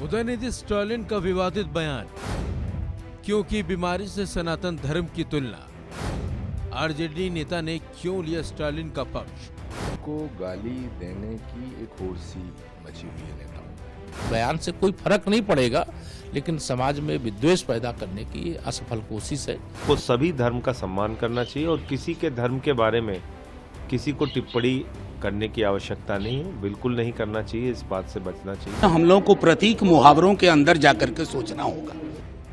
उदयनिधि स्टालिन का विवादित बयान, क्यों की बीमारी से सनातन धर्म की तुलना। आरजेडी नेता ने क्यों लिया स्टालिन का पक्ष। को गाली देने की एक होड़ सी मची हुई है नेताओं में। बयान से कोई फर्क नहीं पड़ेगा, लेकिन समाज में विद्वेष पैदा करने की असफल कोशिश है। को सभी धर्म का सम्मान करना चाहिए और किसी के धर्म के बारे में किसी को टिप्पणी करने की आवश्यकता नहीं है, बिल्कुल नहीं करना चाहिए, इस बात से बचना चाहिए। हम लोगों को प्रतीक मुहावरों के अंदर जाकर के सोचना होगा।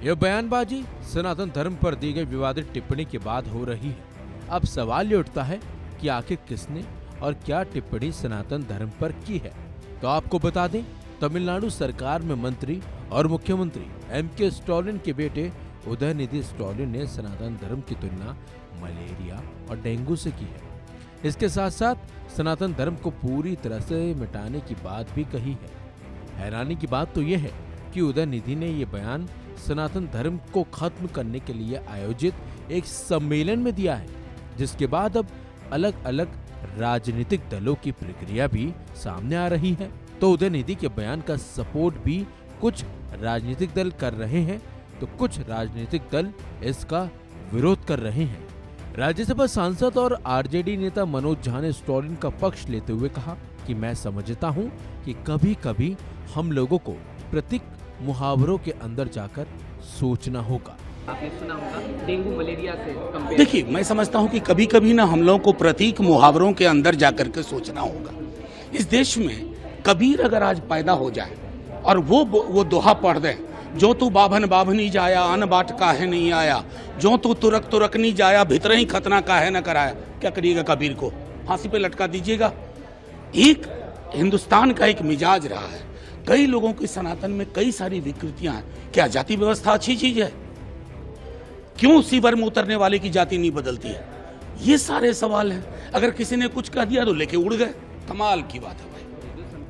यह बयानबाजी सनातन धर्म पर दी गई विवादित टिप्पणी के बाद हो रही है। अब सवाल ये उठता है कि आखिर किसने और क्या टिप्पणी सनातन धर्म पर की है। तो आपको बता दें, तमिलनाडु सरकार में मंत्री और मुख्यमंत्री एमके स्टालिन के बेटे उदयनिधि स्टालिन ने सनातन धर्म की तुलना मलेरिया और डेंगू से की है। इसके साथ साथ सनातन धर्म को पूरी तरह से मिटाने की बात भी कही है। हैरानी की बात तो यह है कि उदयनिधि ने ये बयान सनातन धर्म को खत्म करने के लिए आयोजित एक सम्मेलन में दिया है, जिसके बाद अब अलग अलग राजनीतिक दलों की प्रक्रिया भी सामने आ रही है। तो उदयनिधि के बयान का सपोर्ट भी कुछ राजनीतिक दल कर रहे हैं, तो कुछ राजनीतिक दल इसका विरोध कर रहे हैं। राज्यसभा सांसद और आरजेडी नेता मनोज झा ने स्टालिन का पक्ष लेते हुए कहा कि मैं समझता हूं कि कभी कभी हम लोगों को प्रतीक मुहावरों के अंदर जाकर सोचना होगा। आपने सुना होगा डेंगू मलेरिया से कंपेयर। देखिए, मैं समझता हूं कि कभी कभी ना हम लोगों को प्रतीक मुहावरों के अंदर जाकर के सोचना होगा। इस देश में कबीर अगर आज पैदा हो जाए और वो दोहा पढ़ दे, जो तू बाभन बाभनी जाया अन बाट काहे नहीं आया, जो तू तुरक तुरक नहीं जाया भीतर ही खतना काहे न कराया, क्या करिएगा कबीर को? फांसी पे लटका दीजिएगा। एक हिंदुस्तान का एक मिजाज रहा है, कई लोगों की सनातन में कई सारी विकृतियां हैं। क्या जाति व्यवस्था अच्छी चीज है? क्यों सीवर में उतरने वाले की जाति नहीं बदलती है? ये सारे सवाल हैं। अगर किसी ने कुछ कह दिया तो लेके उड़ गए। कमाल की बात है भाई।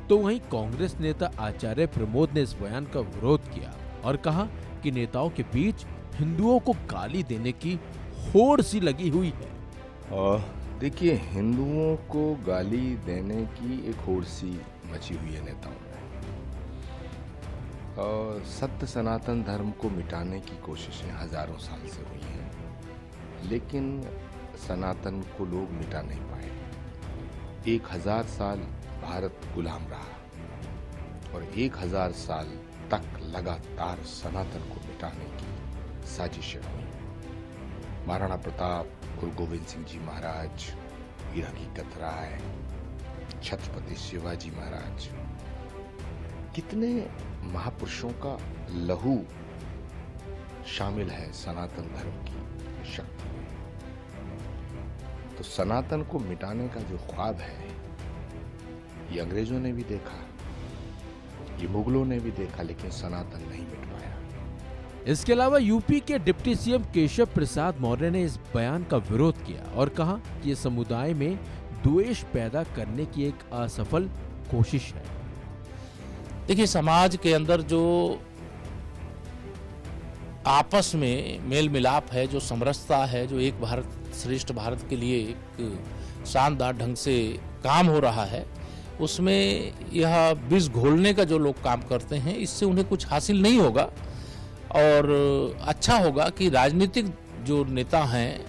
तो वहीं कांग्रेस नेता आचार्य प्रमोद ने इस बयान का विरोध किया और कहा कि नेताओं के बीच हिंदुओं को गाली देने की होड़ सी लगी हुई है। देखिए, हिंदुओं को गाली देने की एक होड़ सी मची हुई है नेताओं में। और सत्य सनातन धर्म को मिटाने की कोशिशें हजारों साल से हुई हैं, लेकिन सनातन को लोग मिटा नहीं पाए। 1000 साल भारत गुलाम रहा और 1000 साल तक लगातार सनातन को मिटाने की साजिशें हुई। महाराणा प्रताप, गुरु गोविंद सिंह जी महाराज, वीर हकीकत राय, छत्रपति शिवाजी महाराज, कितने महापुरुषों का लहू शामिल है सनातन धर्म की शक्ति में। तो सनातन को मिटाने का जो ख्वाब है, ये अंग्रेजों ने भी देखा, ये मुगलों ने भी देखा, लेकिन सनातन नहीं मिट पाया। इसके अलावा यूपी के डिप्टी सीएम केशव प्रसाद मौर्य ने इस बयान का विरोध किया और कहा कि ये समुदाय में द्वेष पैदा करने की एक असफल कोशिश है। देखिए, समाज के अंदर जो आपस में मेल मिलाप है, जो समरसता है, जो एक भारत श्रेष्ठ भारत के लिए एक शानदार ढंग से काम हो रहा है, उसमें यह विष घोलने का जो लोग काम करते हैं, इससे उन्हें कुछ हासिल नहीं होगा। और अच्छा होगा कि राजनीतिक जो नेता हैं,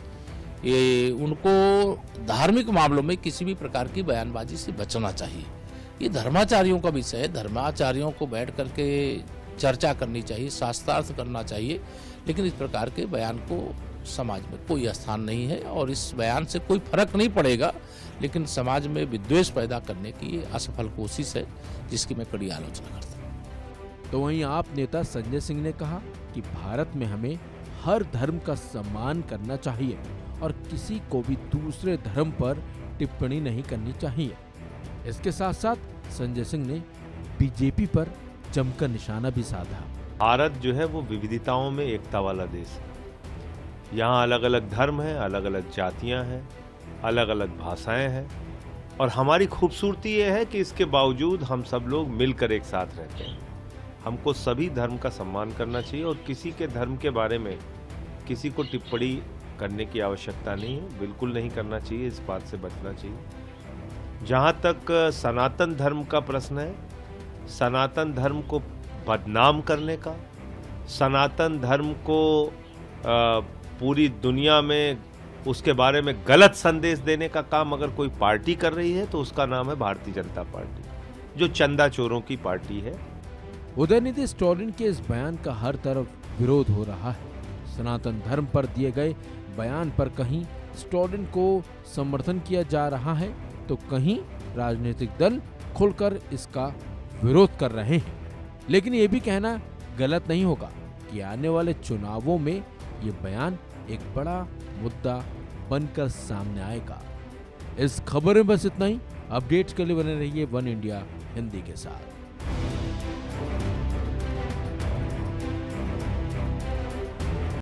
ये उनको धार्मिक मामलों में किसी भी प्रकार की बयानबाजी से बचना चाहिए। ये धर्माचार्यों का विषय है, धर्माचार्यों को बैठ करके चर्चा करनी चाहिए, शास्त्रार्थ करना चाहिए, लेकिन इस प्रकार के बयान को समाज में कोई स्थान नहीं है और इस बयान से कोई फर्क नहीं पड़ेगा, लेकिन समाज में विद्वेष पैदा करने की असफल कोशिश है, जिसकी मैं कड़ी आलोचना करता हूँ। तो वहीं आप नेता संजय सिंह ने कहा कि भारत में हमें हर धर्म का सम्मान करना चाहिए और किसी को भी दूसरे धर्म पर टिप्पणी नहीं करनी चाहिए। इसके साथ साथ संजय सिंह ने बीजेपी पर जमकर निशाना भी साधा। भारत जो है वो विविधताओं में एकता वाला देश है। यहाँ अलग अलग धर्म हैं, अलग अलग जातियाँ हैं, अलग अलग भाषाएं हैं, और हमारी खूबसूरती ये है कि इसके बावजूद हम सब लोग मिलकर एक साथ रहते हैं। हमको सभी धर्म का सम्मान करना चाहिए और किसी के धर्म के बारे में किसी को टिप्पणी करने की आवश्यकता नहीं है, बिल्कुल नहीं करना चाहिए, इस बात से बचना चाहिए। जहाँ तक सनातन धर्म का प्रश्न है, सनातन धर्म को बदनाम करने का, सनातन धर्म को पूरी दुनिया में उसके बारे में गलत संदेश देने का काम अगर कोई पार्टी कर रही है तो उसका नाम है भारतीय जनता पार्टी, जो चंदा चोरों की पार्टी है। उदयनिधि स्टालिन के इस बयान का हर तरफ विरोध हो रहा है। सनातन धर्म पर दिए गए बयान पर कहीं स्टालिन को समर्थन किया जा रहा है तो कहीं राजनीतिक दल खुलकर इसका विरोध कर रहे हैं। लेकिन ये भी कहना गलत नहीं होगा कि आने वाले चुनावों में ये बयान एक बड़ा मुद्दा बनकर सामने आएगा। इस खबर में बस इतना ही। अपडेट्स के लिए बने रहिए वन इंडिया हिंदी के साथ।